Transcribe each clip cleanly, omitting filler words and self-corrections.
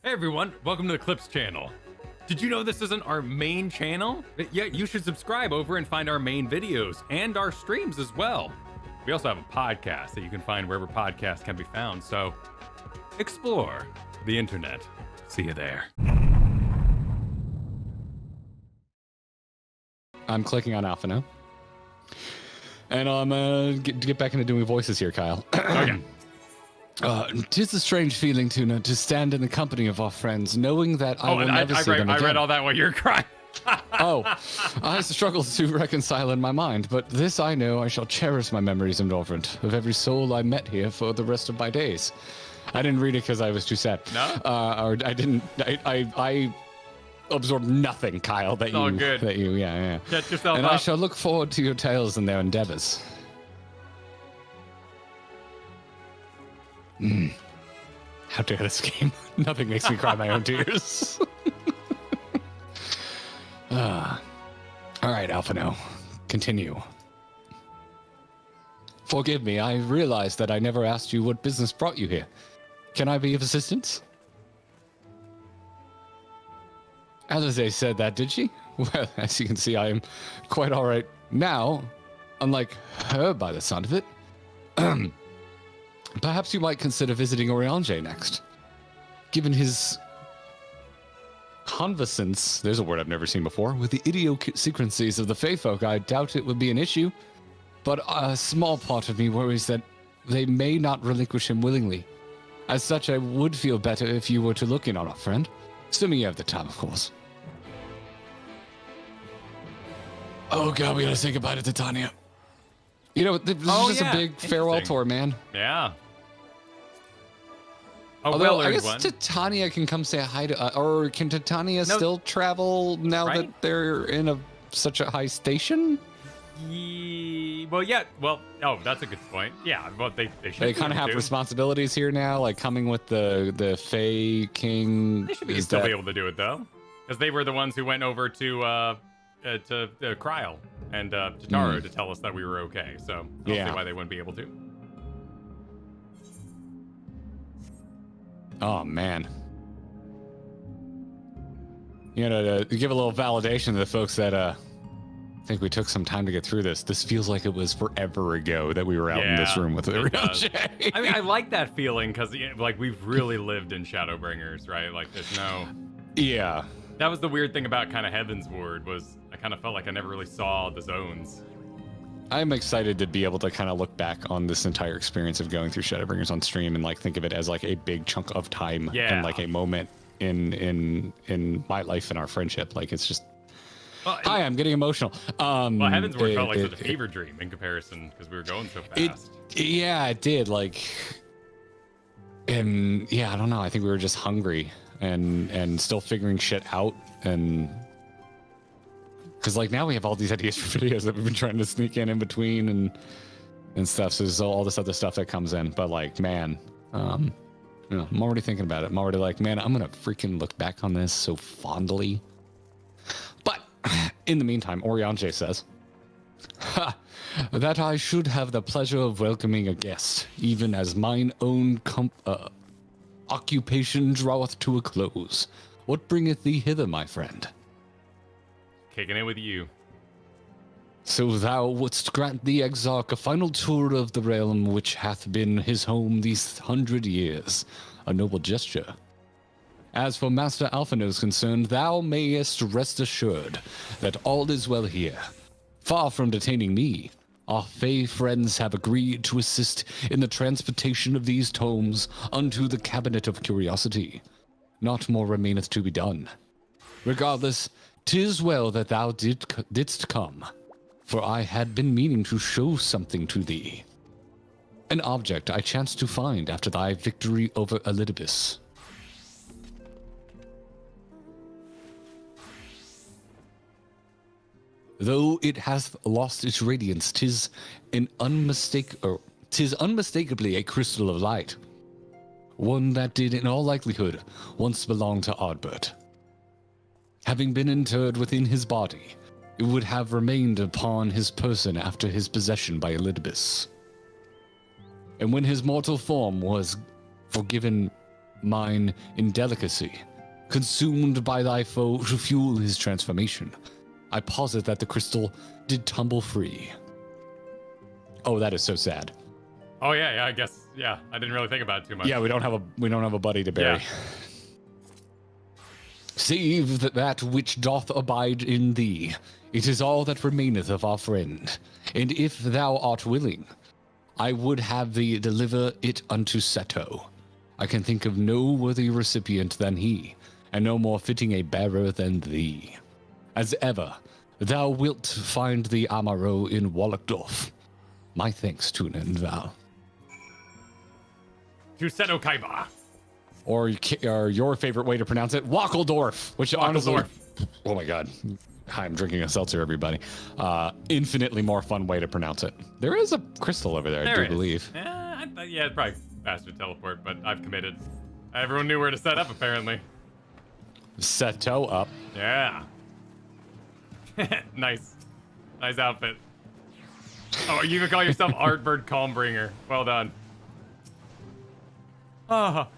Hey everyone, welcome to the Clips channel. Did you know this isn't our main channel? Yeah, you should subscribe over and find our main videos and our streams as well. We also have a podcast that you can find wherever podcasts can be found, so explore the internet. See you there. I'm clicking on Alphinaud. And I'm get back into doing voices here, Kyle. Okay. 'Tis a strange feeling to stand in the company of our friends, knowing that I will never see them again. I read all that while you're crying. I struggle to reconcile in my mind, but this I know: I shall cherish my memories of Norvrent, of every soul I met here for the rest of my days. I didn't read it because I was too sad. No? Or I didn't. I absorbed nothing, Kyle. That it's you. All good. That you. Yeah. Catch yourself and up. I shall look forward to your tales and their endeavors. How dare this game? Nothing makes me cry my own tears. All right, Alphinaud, continue. Forgive me, I realized that I never asked you what business brought you here. Can I be of assistance? Alize said that, did she? Well, as you can see, I am quite all right now, unlike her by the sound of it. Perhaps you might consider visiting Urianger next. Given his conversance, there's a word I've never seen before, with the idiosyncrasies of the Fey folk, I doubt it would be an issue. But a small part of me worries that they may not relinquish him willingly. As such, I would feel better if you were to look in on our friend. Assuming you have the time, of course. Oh god, we gotta say goodbye to Titania. You know, this is just a big farewell tour, man. Yeah. Although, I guess Titania can come say hi to or can Titania still travel now that they're in such a high station? Oh, that's a good point. Yeah, well, they should. They kind of have responsibilities here now, like coming with the Fey King. They should still be able to do it though, because they were the ones who went over to Kryl and to Taro to tell us that we were okay. So I don't see why they wouldn't be able to. Oh man. You know, to give a little validation to the folks that think we took some time to get through this. This feels like it was forever ago that we were out in this room with Urianger. I mean, I like that feeling because like we've really lived in Shadowbringers, right? Like there's no. Yeah. That was the weird thing about kind of Heaven's Ward was I kind of felt like I never really saw the zones. I'm excited to be able to kind of look back on this entire experience of going through Shadowbringers on stream and like think of it as like a big chunk of time and like a moment in my life and our friendship. Like it's just. Hi, I'm getting emotional. Well, Heaven's Ward felt like such a fever dream in comparison because we were going so fast. It did. Like, and yeah, I don't know. I think we were just hungry and still figuring shit out. And because like now we have all these ideas for videos that we've been trying to sneak in between and stuff. So there's all this other stuff that comes in. But like, man, you know, I'm already thinking about it. I'm already like, man, I'm gonna freaking look back on this so fondly. But in the meantime, Urianger says, that I should have the pleasure of welcoming a guest, even as mine own occupation draweth to a close. What bringeth thee hither, my friend? Kicking it with you. So thou wouldst grant the Exarch a final tour of the realm which hath been his home these 100 years. A noble gesture. As for Master Alphinaud is concerned, thou mayest rest assured that all is well here. Far from detaining me, our Fey friends have agreed to assist in the transportation of these tomes unto the Cabinet of Curiosity. Not more remaineth to be done. Regardless, 'tis well that thou didst come, for I had been meaning to show something to thee. An object I chanced to find after thy victory over Elidibus. Though it hath lost its radiance, 'tis unmistakably a crystal of light. One that did in all likelihood once belong to Ardbert. Having been interred within his body, it would have remained upon his person after his possession by Elidibus. And when his mortal form was forgiven mine indelicacy, consumed by thy foe to fuel his transformation. I posit that the crystal did tumble free. Oh, that is so sad. Oh yeah, I guess. Yeah, I didn't really think about it too much. Yeah, we don't have a buddy to bury. Yeah. Save that which doth abide in thee. It is all that remaineth of our friend. And if thou art willing, I would have thee deliver it unto Seto. I can think of no worthy recipient than he, and no more fitting a bearer than thee. As ever, thou wilt find the Amaro in Wallachdorf. My thanks, Tuna and Val. To Seto Kaiba. Or your favorite way to pronounce it, Wackeldorf, which honestly, oh my god, I'm drinking a seltzer, everybody. Infinitely more fun way to pronounce it. There is a crystal over there, I do believe. Yeah, it's probably faster to teleport, but I've committed. Everyone knew where to set up, apparently. Seto up. Yeah. Nice outfit. Oh, you can call yourself Ardbert Calmbringer. Well done. Ah,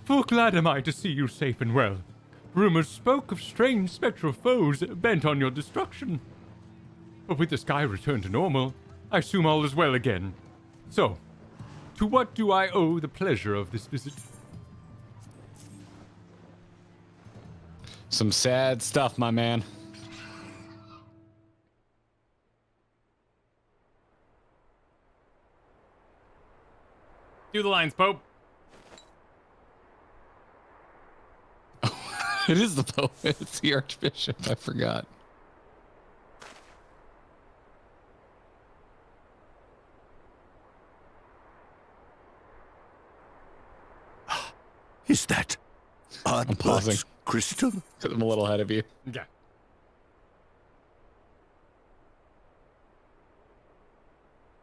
full glad am I to see you safe and well. Rumors spoke of strange spectral foes bent on your destruction. But with the sky returned to normal, I assume all is well again. So, to what do I owe the pleasure of this visit? Some sad stuff, my man. Do the lines, Pope. It is the Pope. It's the Archbishop. I forgot. Is that Ardbert's crystal? I'm a little ahead of you. Yeah.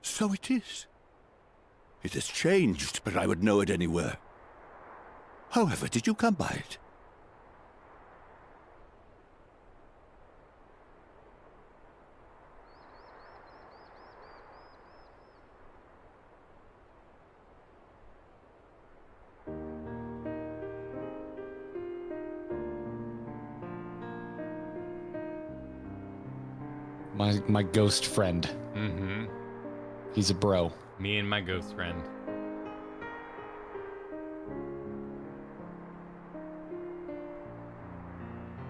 So it is. It has changed, but I would know it anywhere. However, did you come by it? My ghost friend. Mm-hmm. He's a bro. Me and my ghost friend.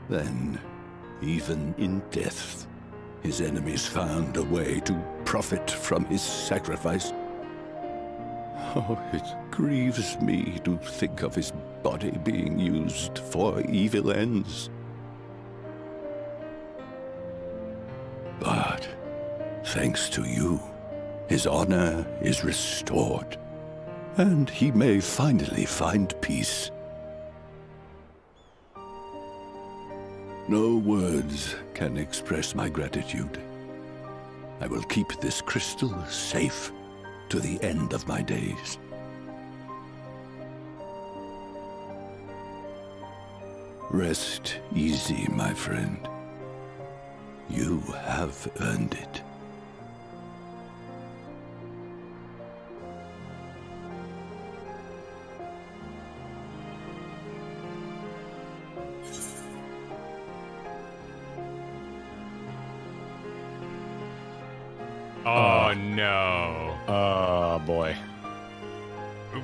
Then, even in death, his enemies found a way to profit from his sacrifice. Oh, it grieves me to think of his body being used for evil ends. But, thanks to you, his honor is restored, and he may finally find peace. No words can express my gratitude. I will keep this crystal safe to the end of my days. Rest easy, my friend. You have earned it. Oh no. Oh boy.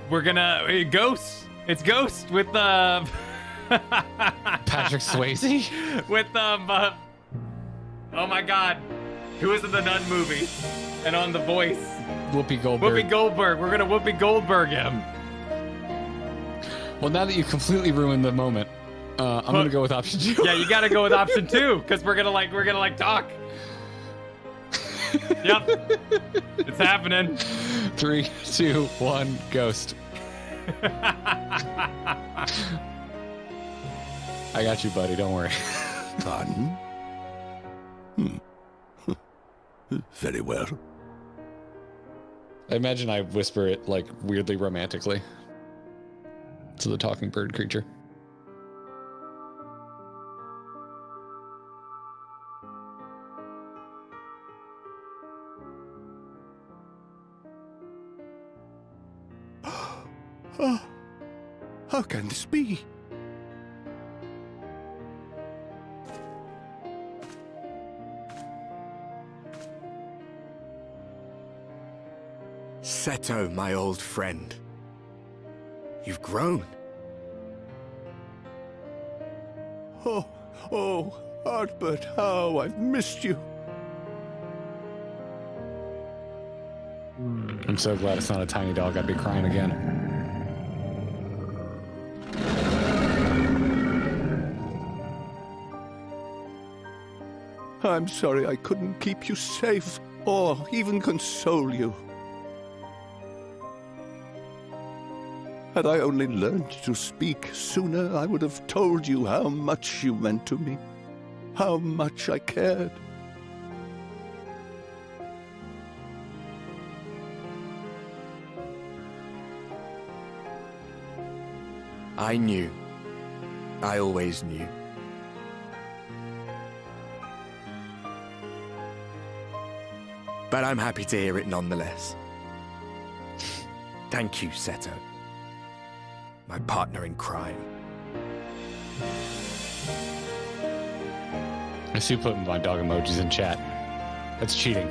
We're gonna Ghost. It's Ghost with Patrick Swayze? with oh my god. Who is in the Nun movie? And on The Voice. Whoopi Goldberg. Whoopi Goldberg. We're gonna Whoopi Goldberg him. Well, now that you completely ruined the moment, I'm gonna go with option 2. Yeah, you gotta go with option 2, because we're gonna talk. Yep. It's happening. 3, 2, 1, ghost. I got you, buddy. Don't worry. Pardon? Very well. I imagine I whisper it like weirdly romantically to the talking bird creature. How can this be? Seto, my old friend. You've grown. Oh, Ardbert, how I've missed you. I'm so glad it's not a tiny dog. I'd be crying again. I'm sorry I couldn't keep you safe, or even console you. Had I only learned to speak sooner, I would have told you how much you meant to me, how much I cared. I knew. I always knew. But I'm happy to hear it nonetheless. Thank you, Seto. My partner in crime. I see you putting my dog emojis in chat. That's cheating.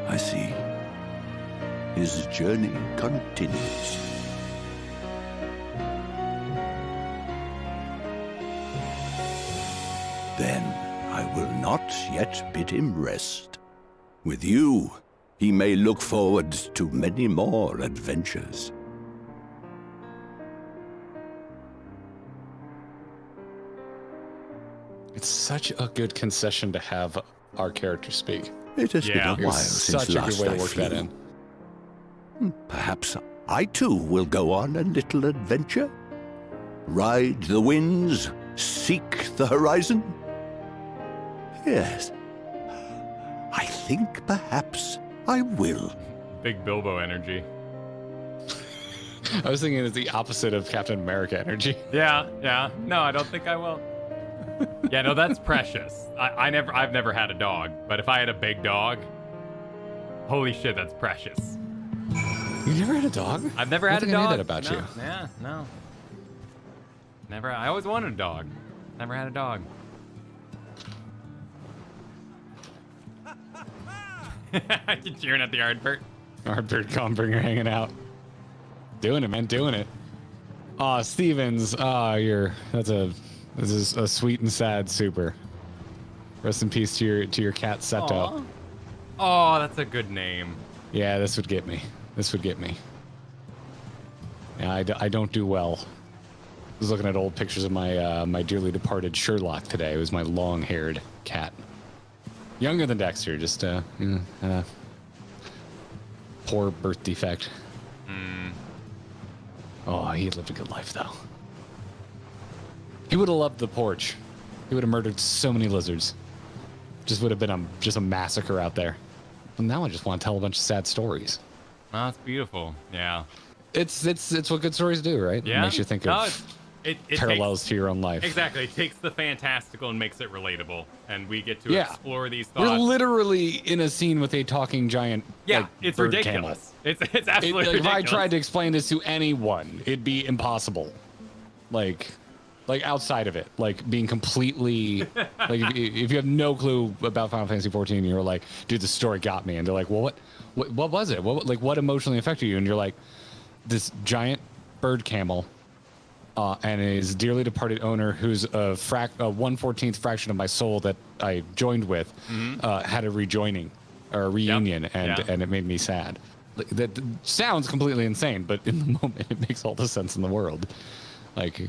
I see. His journey continues. Then I will not yet bid him rest. With you, he may look forward to many more adventures. It's such a good concession to have our character speak. It has been a It while was since such a last good way I to work that flew. in. Perhaps I too will go on a little adventure. Ride the winds, seek the horizon. Yes, I think perhaps I will. Big Bilbo energy. I was thinking it's the opposite of Captain America energy. Yeah. No, I don't think I will. Yeah, no, that's precious. I've never had a dog, but if I had a big dog, holy shit, that's precious. You never had a dog? I've never I had a don't think I knew dog. that about you. Yeah, no. Never. I always wanted a dog. Never had a dog. You cheering at the Ardbert? Ardbert Combringer hanging out. Doing it, man, doing it. Aw, Stevens. This is a sweet and sad super. Rest in peace to your cat Seto. Aw. Oh, that's a good name. Yeah, this would get me. Yeah, I don't do well. I was looking at old pictures of my my dearly departed today. It was my long-haired cat. Younger than Dexter, just poor birth defect. Oh, he lived a good life though. He would have loved the porch. He would have murdered so many lizards. Just would have been a massacre out there. And now I just want to tell a bunch of sad stories. Oh, that's beautiful. Yeah. It's what good stories do, right? Yeah. It makes you think of it parallels to your own life. Exactly. It takes the fantastical and makes it relatable. And we get to explore these thoughts. We're literally in a scene with a talking giant. Yeah, like, it's bird ridiculous. camel. It's absolutely If ridiculous. I tried to explain this to anyone, it'd be impossible. Like outside of it, like being completely like if you have no clue about Final Fantasy 14, you're like, dude, the story got me, and they're like, well, what was it? What emotionally affected you? And you're like, this giant bird camel, and his dearly departed owner, who's a 1/14th fraction of my soul that I joined with, had a rejoining or a reunion, and it made me sad. Like, that sounds completely insane, but in the moment, it makes all the sense in the world. Like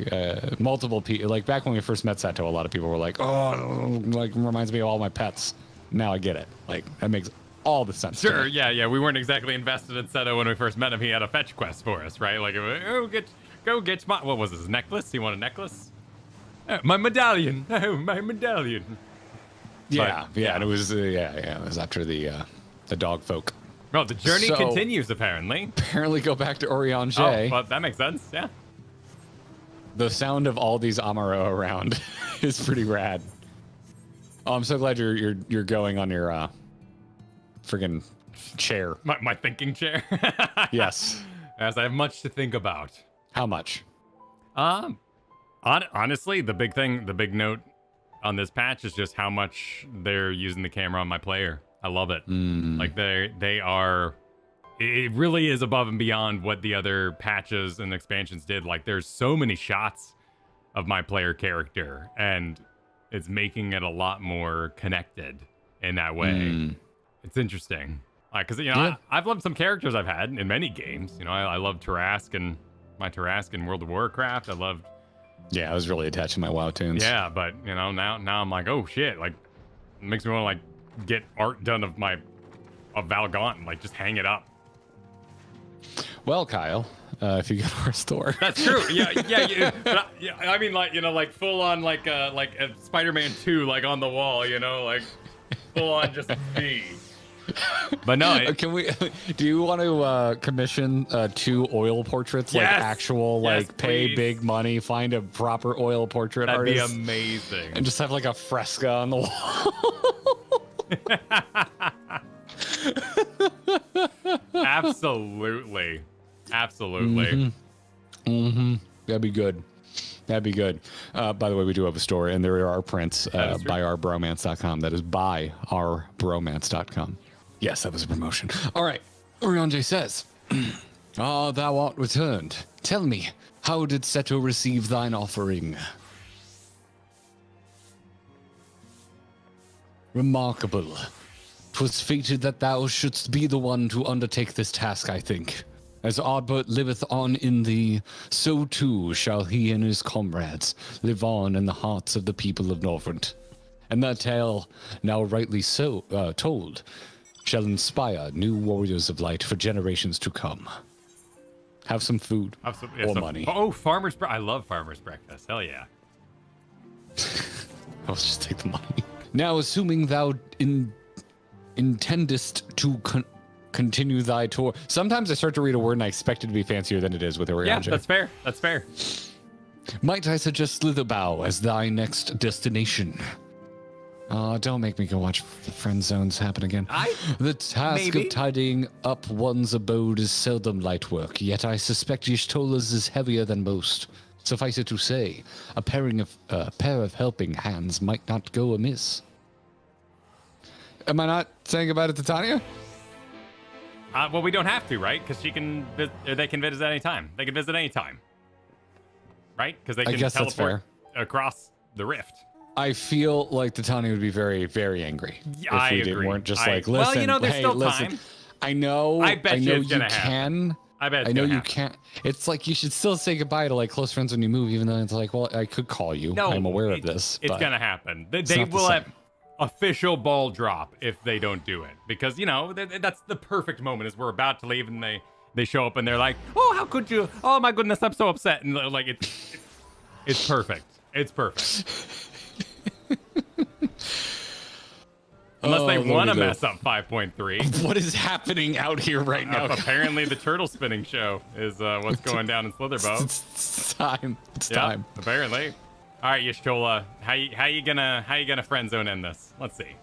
multiple people, like back when we first met Seto, a lot of people were like, "Oh, like reminds me of all my pets." Now I get it. Like that makes all the sense. Sure, yeah. We weren't exactly invested in Seto when we first met him. He had a fetch quest for us, right? Like, go get my, what was his necklace? He want a necklace? My medallion. Oh, my medallion. Yeah. And it was it was after the dog folk. Well, the journey So- continues apparently. Apparently, go back to Urianger. Oh, well, that makes sense. Yeah. The sound of all these Amaro around is pretty rad. Oh, I'm so glad you're going on your friggin' chair. My thinking chair. Yes. As I have much to think about. How much? Honestly, the big note on this patch is just how much they're using the camera on my player. I love it. Like they are. It really is above and beyond what the other patches and expansions did. Like there's so many shots of my player character, and it's making it a lot more connected in that way. It's interesting. Like, cause you know, I've loved some characters I've had in many games. You know, I love Tarrasque my Tarrasque in World of Warcraft. I loved. Yeah, I was really attached to my WoW tunes. Yeah, but you know, now I'm like, oh shit, like, it makes me want to like get art done of Valgaunt and like just hang it up. Well, Kyle, if you go to our store. That's true. Yeah. I mean, like, you know, like full on like a Spider-Man 2, like on the wall, you know, like full on just me. But no, Can we? Do you want to commission 2 oil portraits, like actual, like pay big money, find a proper oil portrait artist? That'd be amazing. And just have like a fresco on the wall. Absolutely. That'd be good. By the way, we do have a store, and there are prints by ourbromance.com. That is by ourbromance.com. Yes, that was a promotion. All right. Urianger says, thou art returned. Tell me, how did Seto receive thine offering? Remarkable. 'Twas fated that thou shouldst be the one to undertake this task, I think. As Ardbert liveth on in thee, so too shall he and his comrades live on in the hearts of the people of Northrend. And that tale, now rightly so told, shall inspire new warriors of light for generations to come. Have some food or money. Oh, I love farmer's breakfast. Hell yeah. I'll just take the money. Now, assuming thou intendest to continue thy tour. Sometimes I start to read a word and I expect it to be fancier than it is with Urianger. Yeah, that's fair. Might I suggest Slitherbow as thy next destination? Don't make me go watch the Friend Zones happen again. The task of tidying up one's abode is seldom light work, yet I suspect Y'shtola's is heavier than most. Suffice it to say, a pair of helping hands might not go amiss. Am I not saying about it to Tanya? Well, we don't have to, right? Because they can visit anytime. They can visit anytime, right? Because they can teleport across the rift. I feel like Titania would be very, very angry. Yeah, I agree. Weren't just like, listen, well, you know, there's still listen. time. I know. I bet you it's gonna can. Happen. I bet. I know you can't. It's like you should still say goodbye to like close friends when you move, even though it's like, well, I could call you. No, I'm aware of this. It's gonna happen. They will have official ball drop if they don't do it, because you know that's the perfect moment. Is we're about to leave and they show up and they're like, oh, how could you? Oh my goodness, I'm so upset. And like it's perfect. It's perfect. Unless they want to mess up 5.3. What is happening out here right now? Apparently, the turtle spinning show is what's going down in Slitherbow. It's time. It's time. Apparently. All right, Y'shtola, how you gonna friend zone in this? Let's see.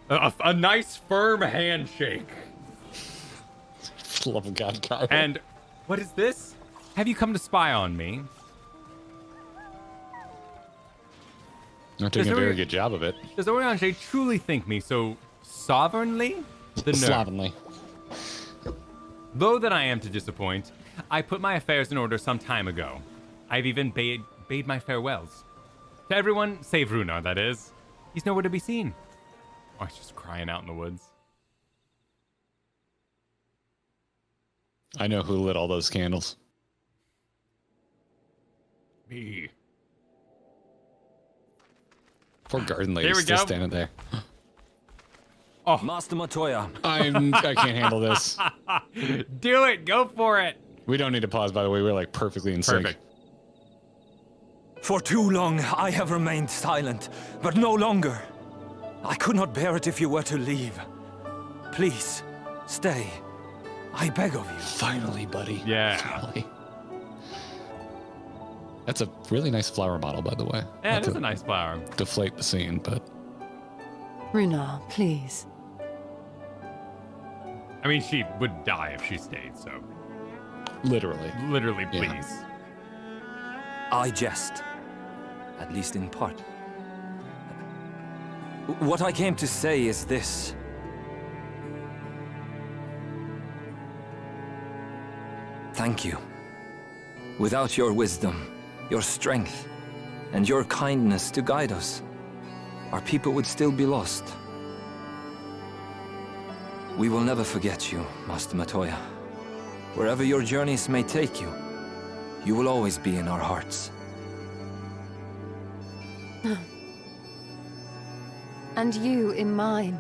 a nice firm handshake. For the love of God, Kyle. And what is this? Have you come to spy on me? Not doing a very good job of it. Does Urianger truly think me so sovereignly? Slovenly. Though that I am to disappoint, I put my affairs in order some time ago. I've even bade my farewells. To everyone, save Runar, that is. He's nowhere to be seen. Oh, he's just crying out in the woods. I know who lit all those candles. Me. Poor garden lady still standing there. Oh, Master Matoya. I can't handle this. Do it. Go for it. We don't need to pause, by the way. We're like perfectly in sync. For too long, I have remained silent, but no longer. I could not bear it if you were to leave. Please, stay. I beg of you. Finally, buddy. Yeah. Finally. That's a really nice flower model, by the way. Yeah, Not it is to a nice flower. deflate the scene, but Ryne, please. I mean, she would die if she stayed, so literally. literally, Yeah. please. I jest, at least in part. What I came to say is this. Thank you. Without your wisdom, your strength, and your kindness to guide us, our people would still be lost. We will never forget you, Master Matoya. Wherever your journeys may take you, you will always be in our hearts. And you in mine.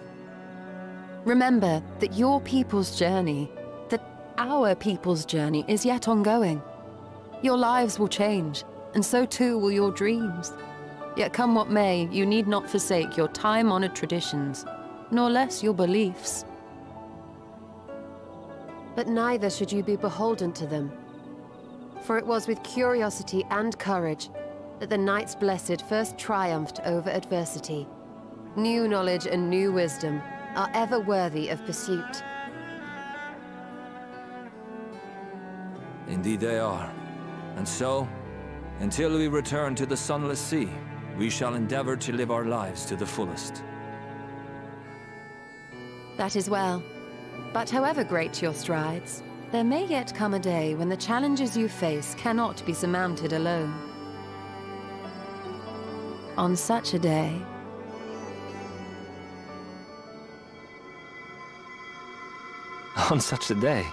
Remember that your people's journey, that our people's journey is yet ongoing. Your lives will change, and so too will your dreams. Yet come what may, you need not forsake your time-honored traditions, nor less your beliefs. But neither should you be beholden to them. For it was with curiosity and courage that the Knights Blessed first triumphed over adversity. New knowledge and new wisdom are ever worthy of pursuit. Indeed they are. And so, until we return to the Sunless Sea, we shall endeavor to live our lives to the fullest. That is well. But however great your strides, there may yet come a day when the challenges you face cannot be surmounted alone. On such a day, On such a day.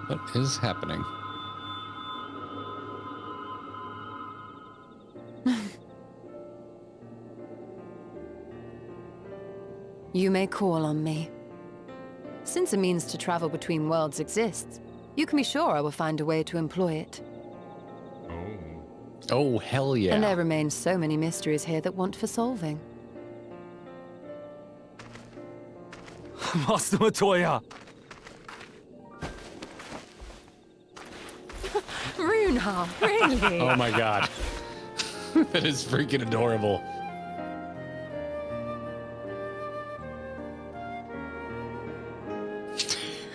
What is happening? you may call on me. Since a means to travel between worlds exists, you can be sure I will find a way to employ it. Oh. Oh, hell yeah. And there remain so many mysteries here that want for solving. Master Matoya! Ryne, really? Oh my god. That is freaking adorable.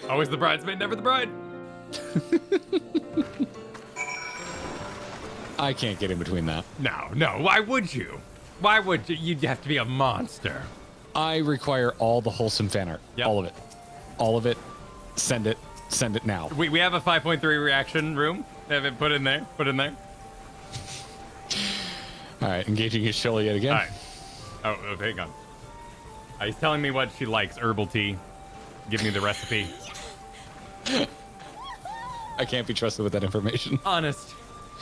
Always the bridesmaid, never the bride. I can't get in between that. No. Why would you? Why would you? You'd have to be a monster. I require all the wholesome fan art. Yep. All of it. All of it. Send it. Send it now. We have a 5.3 reaction room. Have it put in there. Put in there. All right, engaging his show yet again. All right. Oh, hang on. He's telling me what she likes. Herbal tea. Give me the recipe. I can't be trusted with that information. Honest.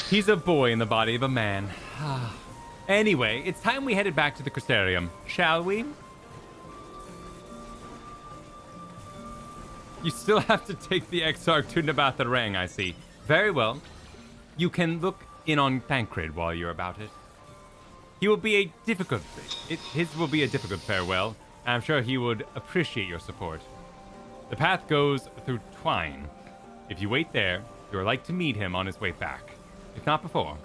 He's a boy in the body of a man. Anyway, it's time we headed back to the Crystarium, shall we? You still have to take the Exarch to Nabatharang, I see. Very well. You can look in on Thancred while you're about it. His will be a difficult farewell, and I'm sure he would appreciate your support. The path goes through Twine. If you wait there, you are like to meet him on his way back, if not before.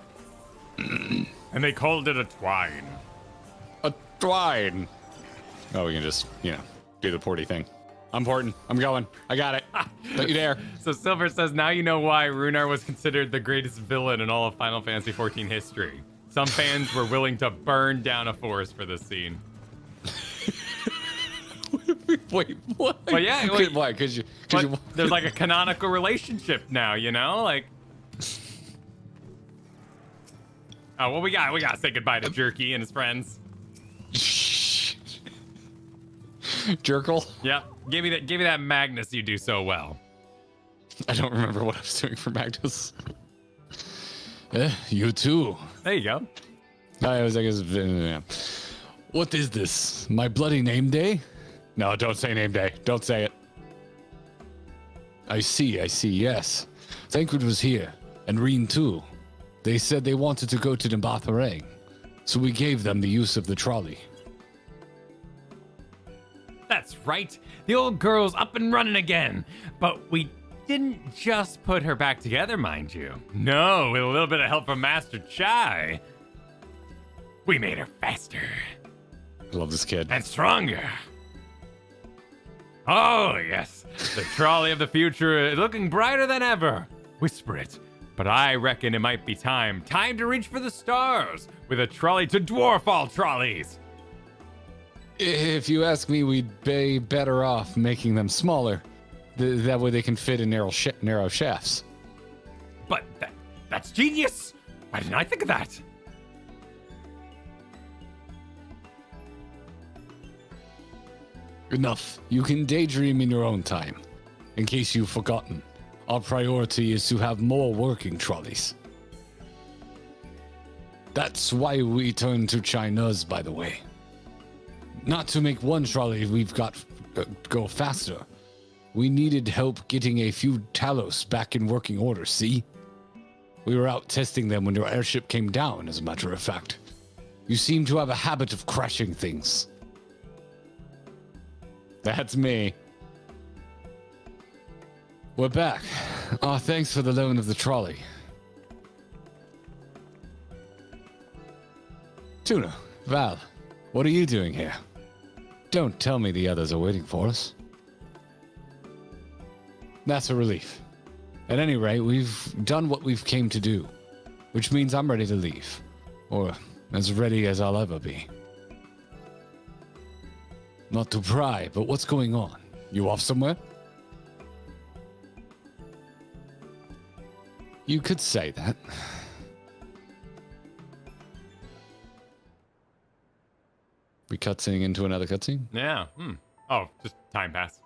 And they called it a twine. A twine. Oh, we can just, do the porty thing. I'm porting. I'm going. I got it. Don't you dare. So Silver says, now you know why Runar was considered the greatest villain in all of Final Fantasy XIV history. Some fans were willing to burn down a forest for this scene. Wait, what? Well, yeah. Why? Because there's like a canonical relationship now, like... Oh, well, we gotta say goodbye to Jerky and his friends. Jerkle? Yep. Give me that Magnus you do so well. I don't remember what I was doing for Magnus. You too. There you go. What is this? My bloody name day? No, don't say name day. Don't say it. I see, yes. Thancred was here, and Ryne too. They said they wanted to go to Nabatharang, so we gave them the use of the trolley. That's right. The old girl's up and running again. But we didn't just put her back together, mind you. No, with a little bit of help from Master Chai. We made her faster. I love this kid. And stronger. Oh, yes. The trolley of the future is looking brighter than ever. Whisper it. But I reckon it might be time. Time to reach for the stars with a trolley to dwarf all trolleys. If you ask me, we'd be better off making them smaller. That way they can fit in narrow shafts. But that's genius. Why didn't I think of that? Enough. You can daydream in your own time. In case you've forgotten, our priority is to have more working trolleys. That's why we turned to China's, by the way. Not to make one trolley we've got go faster. We needed help getting a few Talos back in working order, see? We were out testing them when your airship came down, as a matter of fact. You seem to have a habit of crashing things. That's me. We're back. Aw, thanks for the loan of the trolley. Tuna, Val, what are you doing here? Don't tell me the others are waiting for us. That's a relief. At any rate, we've done what we've came to do, which means I'm ready to leave. Or as ready as I'll ever be. Not to pry, but what's going on? You off somewhere? You could say that. We cutscene into another cutscene? Yeah. Oh, just time pass.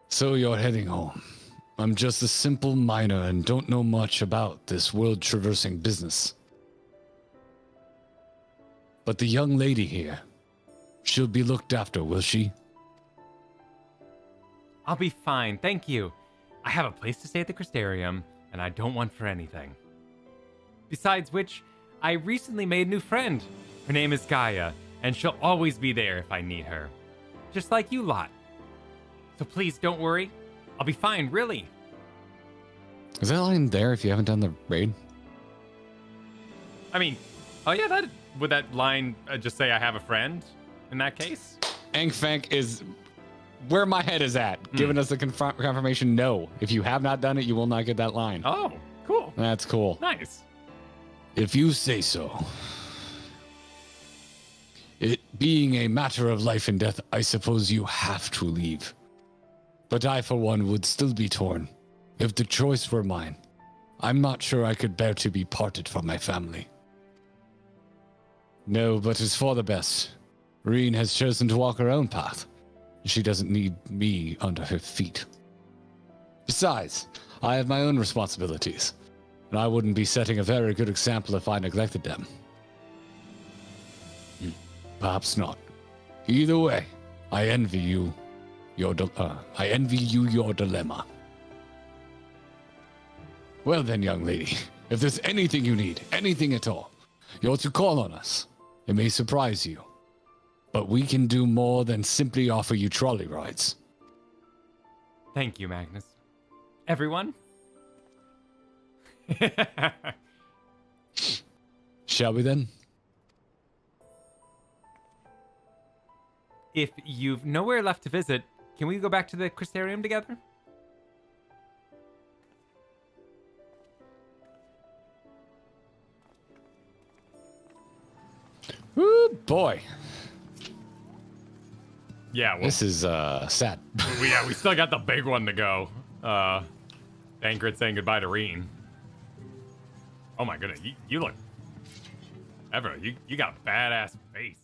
So you're heading home. I'm just a simple miner and don't know much about this world-traversing business. But the young lady here, she'll be looked after, will she? I'll be fine, thank you. I have a place to stay at the Crystarium, and I don't want for anything. Besides which, I recently made a new friend. Her name is Gaia, and she'll always be there if I need her. Just like you lot. So please don't worry. I'll be fine, really. Is that line there if you haven't done the raid? I mean, oh yeah, would that line just say I have a friend in that case? Ankfank is where my head is at, giving us the confirmation no. If you have not done it, you will not get that line. Oh, cool. That's cool. Nice. If you say so. It being a matter of life and death, I suppose you have to leave. But I, for one, would still be torn. If the choice were mine, I'm not sure I could bear to be parted from my family. No, but it's for the best. Ryne has chosen to walk her own path. She doesn't need me under her feet. Besides, I have my own responsibilities, and I wouldn't be setting a very good example if I neglected them. Perhaps not. Either way, I envy you your dilemma. Well then, young lady, if there's anything you need, anything at all, you're to call on us. It may surprise you, but we can do more than simply offer you trolley rides. Thank you, Magnus. Everyone? Shall we then? If you've nowhere left to visit, can we go back to the Crystarium together? Woo, boy. Yeah, well, This is sad. we still got the big one to go. Tancred saying goodbye to Ryne. Oh my goodness, you look... Ever, you got a badass face.